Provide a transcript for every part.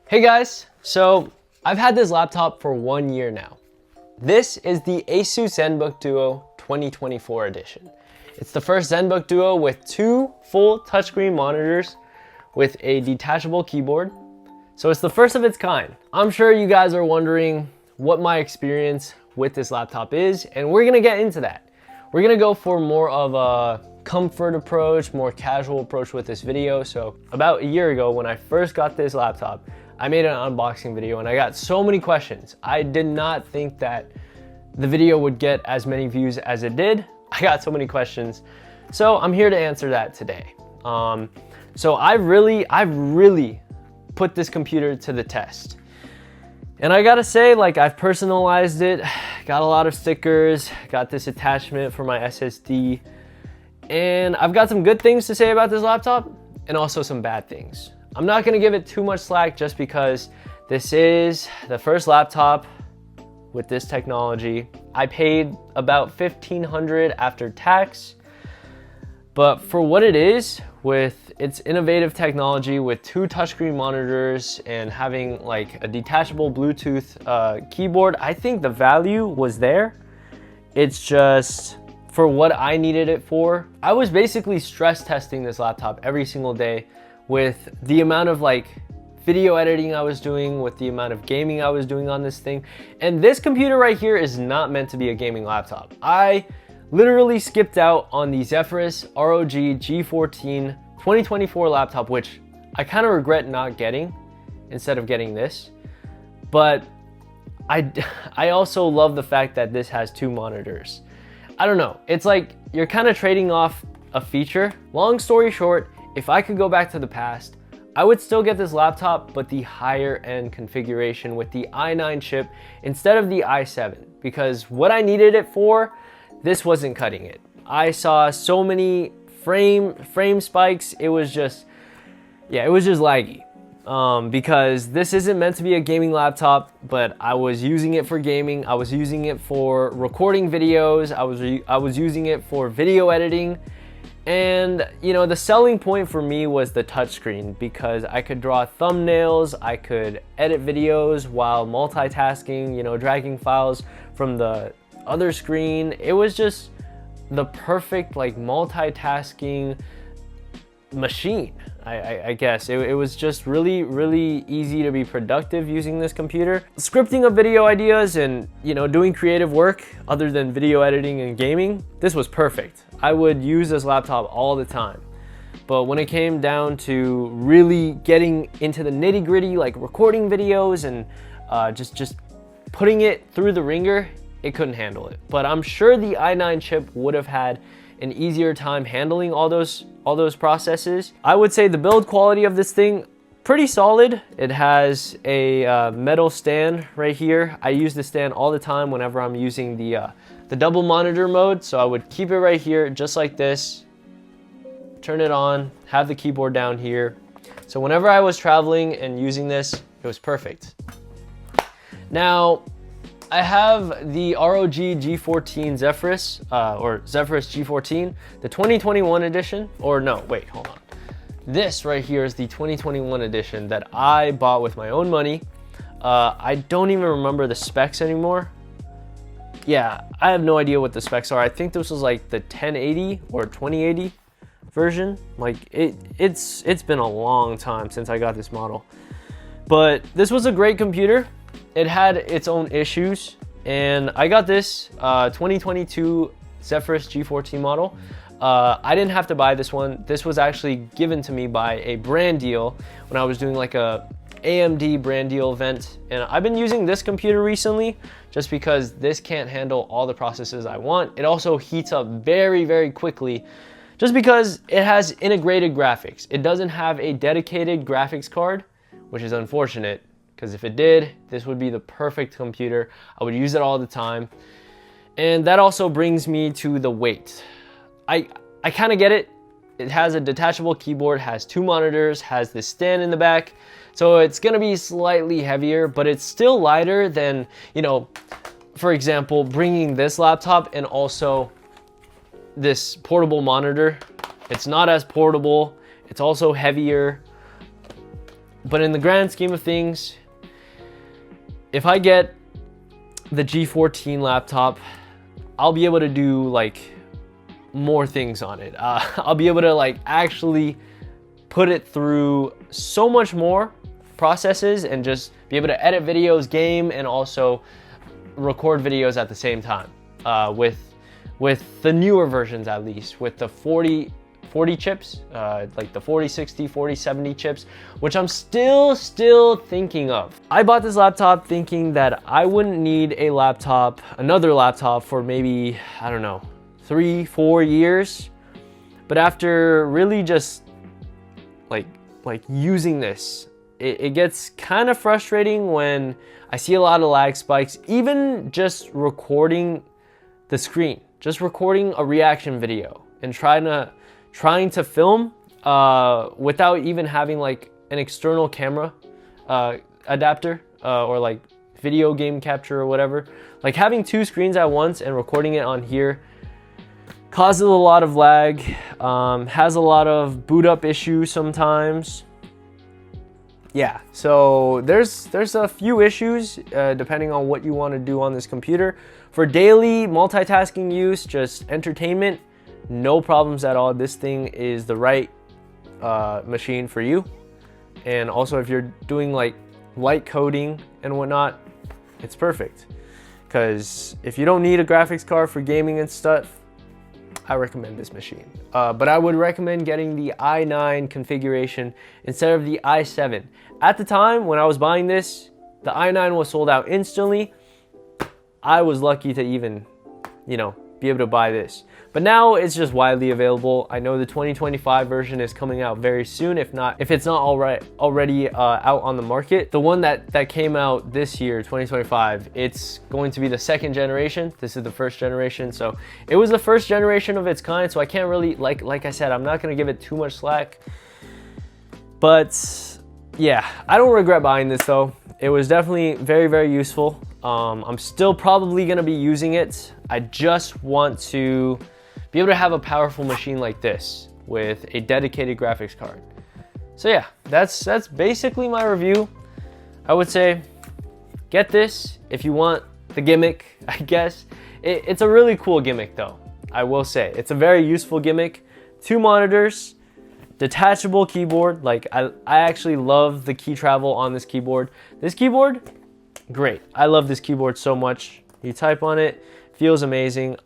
Hey guys, so I've had this laptop for 1 year now. This is the Asus Zenbook Duo 2024 edition. It's the first Zenbook Duo with 2 full touchscreen monitors with a detachable keyboard. So it's the first of its kind. I'm sure you guys are wondering what my experience with this laptop is, and we're gonna get into that. We're gonna go for more of a comfort approach, more casual approach with this video. So about a year ago when I first got this laptop, I made an unboxing video and I got so many questions. I did not think that the video would get as many views as it did. I got so many questions. So I'm here to answer that today. So I've really put this computer to the test. And I gotta say, like, I've personalized it, got a lot of stickers, got this attachment for my SSD, and I've got some good things to say about this laptop and also some bad things. I'm not gonna give it too much slack just because this is the first laptop with this technology. I paid about $1,500 after tax, but for what it is, with its innovative technology, with 2 touchscreen monitors and having like a detachable Bluetooth keyboard, I think the value was there. It's just for what I needed it for. I was basically stress testing this laptop every single day with the amount of like video editing I was doing, with the amount of gaming I was doing on this thing. And this computer right here is not meant to be a gaming laptop. I literally skipped out on the Zephyrus ROG G14 2024 laptop, which I kind of regret not getting instead of getting this. But I also love the fact that this has 2 monitors. I don't know, it's like you're kind of trading off a feature. Long story short, if I could go back to the past, I would still get this laptop, but the higher end configuration with the i9 chip instead of the i7, because what I needed it for, this wasn't cutting it. I saw so many frame spikes. It was just laggy. Because this isn't meant to be a gaming laptop, but I was using it for gaming. I was using it for recording videos. I was using it for video editing. And you know, the selling point for me was the touchscreen, because I could draw thumbnails, I could edit videos while multitasking, you know, dragging files from the other screen. It was just the perfect like multitasking machine. I guess it was just really easy to be productive using this computer. Scripting of video ideas and, you know, doing creative work other than video editing and gaming, this was perfect. I would use this laptop all the time. But when it came down to really getting into the nitty-gritty, like recording videos and just putting it through the ringer, it couldn't handle it. But I'm sure the i9 chip would have had an easier time handling all those processes. I would say the build quality of this thing, pretty solid. It has a metal stand right here. I use this stand all the time whenever I'm using the double monitor mode. So I would keep it right here, just like this, turn it on, have the keyboard down here. So whenever I was traveling and using this, it was perfect. Now, I have the ROG G14 Zephyrus, or Zephyrus G14, the 2021 edition, or no, wait, hold on. This right here is the 2021 edition that I bought with my own money. I don't even remember the specs anymore. Yeah, I have no idea what the specs are. I think this was like the 1080 or 2080 version. Like it's been a long time since I got this model. But this was a great computer. It had its own issues, and I got this 2022 Zephyrus G14 model. I didn't have to buy this one. This was actually given to me by a brand deal when I was doing like a AMD brand deal event. And I've been using this computer recently just because this can't handle all the processes I want. It also heats up very quickly just because it has integrated graphics. It doesn't have a dedicated graphics card, which is unfortunate. Because if it did, this would be the perfect computer. I would use it all the time. And that also brings me to the weight. I kind of get it. It has a detachable keyboard, has 2 monitors, has this stand in the back. So it's gonna be slightly heavier, but it's still lighter than, you know, for example, bringing this laptop and also this portable monitor. It's not as portable. It's also heavier. But in the grand scheme of things, if I get the G14 laptop, I'll be able to do like more things on it. I'll be able to like actually put it through so much more processes and just be able to edit videos, game, and also record videos at the same time with the newer versions, at least with the 40 chips, like the 4060, 4070 chips, which I'm still thinking of. I bought this laptop thinking that I wouldn't need another laptop for maybe, I don't know, 3-4 years. But after really just like using this, it gets kind of frustrating when I see a lot of lag spikes, even just recording the screen, just recording a reaction video and trying to film without even having like an external camera adapter or like video game capture or whatever. Like having two screens at once and recording it on here causes a lot of lag, has a lot of boot up issues sometimes. Yeah, so there's a few issues depending on what you want to do on this computer. For daily multitasking use, just entertainment, no problems at all. This thing is the right machine for you. And also if you're doing like light coding and whatnot, it's perfect. Because if you don't need a graphics card for gaming and stuff, I recommend this machine. But I would recommend getting the i9 configuration instead of the i7. At the time when I was buying this, the i9 was sold out instantly. I was lucky to even, you know, be able to buy this. But now it's just widely available. I know the 2025 version is coming out very soon, if it's not already out on the market. The one that came out this year, 2025, it's going to be the second generation. This is the first generation. So it was the first generation of its kind. So I can't really, like I said, I'm not gonna give it too much slack. But yeah, I don't regret buying this though. It was definitely very, very useful. I'm still probably gonna be using it. I just want to be able to have a powerful machine like this with a dedicated graphics card. So yeah, that's basically my review. I would say get this if you want the gimmick, I guess. It's a really cool gimmick though, I will say. It's a very useful gimmick. 2 monitors, detachable keyboard. Like I actually love the key travel on this keyboard. This keyboard, great. I love this keyboard so much. You type on it, feels amazing.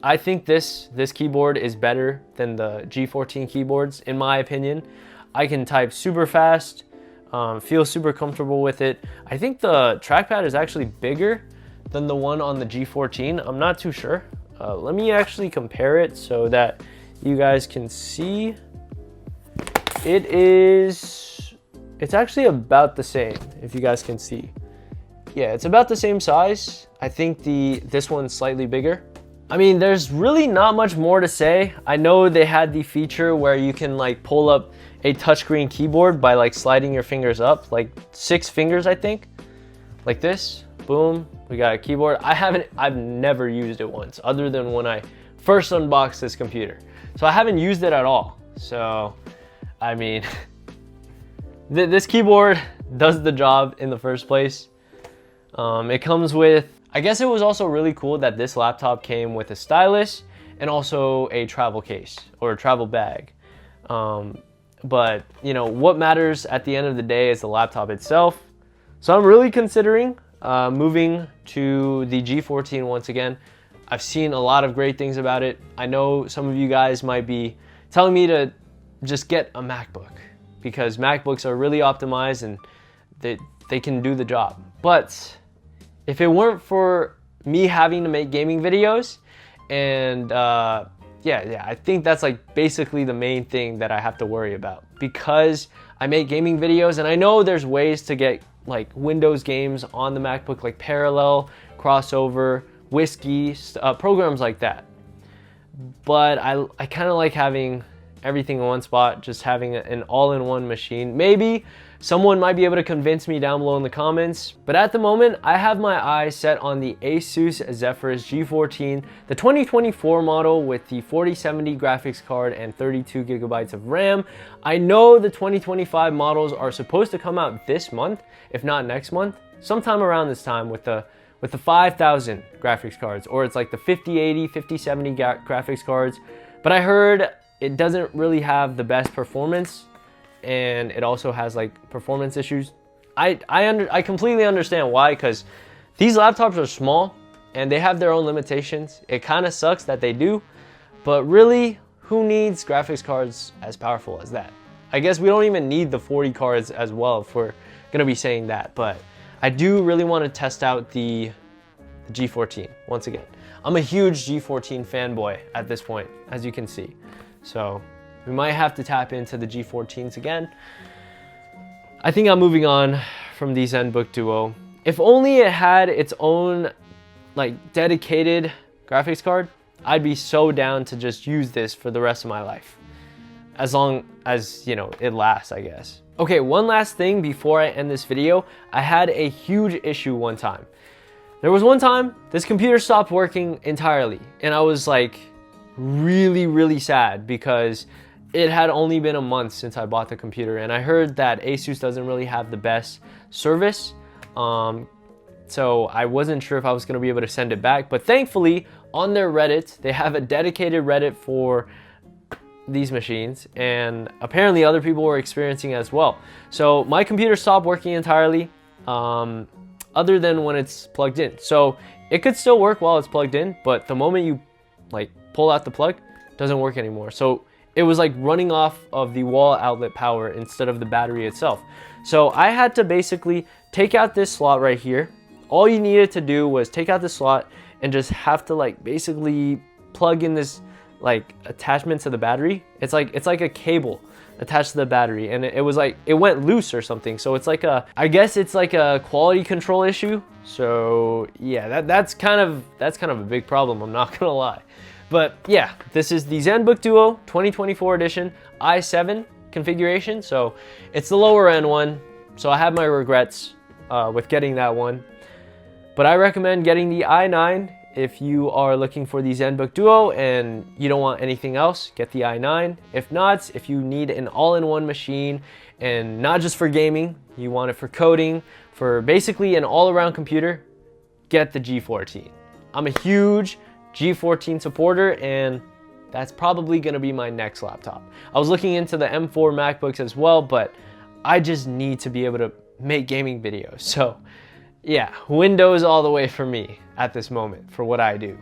I think this keyboard is better than the G14 keyboards, in my opinion. I can type super fast, feel super comfortable with it. I think the trackpad is actually bigger than the one on the G14. I'm not too sure. Let me actually compare it so that you guys can see. It's actually about the same, if you guys can see. Yeah, it's about the same size. I think this one's slightly bigger. I mean, there's really not much more to say. I know they had the feature where you can like pull up a touchscreen keyboard by like sliding your fingers up, like 6 fingers, I think. Like this, boom, we got a keyboard. I've never used it once, other than when I first unboxed this computer. So I haven't used it at all. So, I mean, this keyboard does the job in the first place. It comes with, I guess it was also really cool that this laptop came with a stylus and also a travel case or a travel bag. But you know, what matters at the end of the day is the laptop itself. So I'm really considering moving to the G14 once again. I've seen a lot of great things about it. I know some of you guys might be telling me to just get a MacBook because MacBooks are really optimized and they can do the job. But if it weren't for me having to make gaming videos, and yeah, I think that's like basically the main thing that I have to worry about, because I make gaming videos and I know there's ways to get like Windows games on the MacBook, like Parallel, Crossover, Whiskey, programs like that. But I kind of like having everything in one spot, just having an all-in-one machine. Maybe someone might be able to convince me down below in the comments, but at the moment, I have my eyes set on the Asus Zephyrus G14, the 2024 model with the 4070 graphics card and 32 gigabytes of RAM. I know the 2025 models are supposed to come out this month, if not next month, sometime around this time with the 5000 graphics cards, or it's like the 5080, 5070 graphics cards. But I heard it doesn't really have the best performance, and it also has like performance issues. I completely understand why, because these laptops are small and they have their own limitations. It kind of sucks that they do, but really, who needs graphics cards as powerful as that? I guess we don't even need the 40 cards as well, if we're gonna be saying that. But I do really want to test out the G14 once again. I'm a huge G14 fanboy at this point, as you can see. So we might have to tap into the G14s again. I think I'm moving on from the Zenbook Duo. If only it had its own like dedicated graphics card, I'd be so down to just use this for the rest of my life. As long as, you know, it lasts, I guess. Okay, one last thing before I end this video. I had a huge issue one time. There was one time this computer stopped working entirely, and I was like really sad because it had only been a month since I bought the computer, and I heard that Asus doesn't really have the best service. So I wasn't sure if I was gonna be able to send it back, but thankfully on their Reddit, they have a dedicated Reddit for these machines, and apparently other people were experiencing it as well. So my computer stopped working entirely, other than when it's plugged in. So it could still work while it's plugged in, but the moment you like pull out the plug, it doesn't work anymore. So it was like running off of the wall outlet power instead of the battery itself. So I had to basically take out this slot right here. All you needed to do was take out the slot and just have to like basically plug in this like attachment to the battery. It's like a cable attached to the battery, and it was like it went loose or something. So it's like I guess it's like a quality control issue. So yeah, that's kind of a big problem, I'm not gonna lie. But yeah, this is the Zenbook Duo 2024 edition i7 configuration. So it's the lower end one. So I have my regrets with getting that one. But I recommend getting the i9 if you are looking for the Zenbook Duo and you don't want anything else. Get the i9. If not, if you need an all-in-one machine and not just for gaming, you want it for coding, for basically an all-around computer, get the G14. I'm a huge G14 supporter, and that's probably gonna be my next laptop. I was looking into the M4 MacBooks as well, but I just need to be able to make gaming videos. So yeah, Windows all the way for me at this moment for what I do.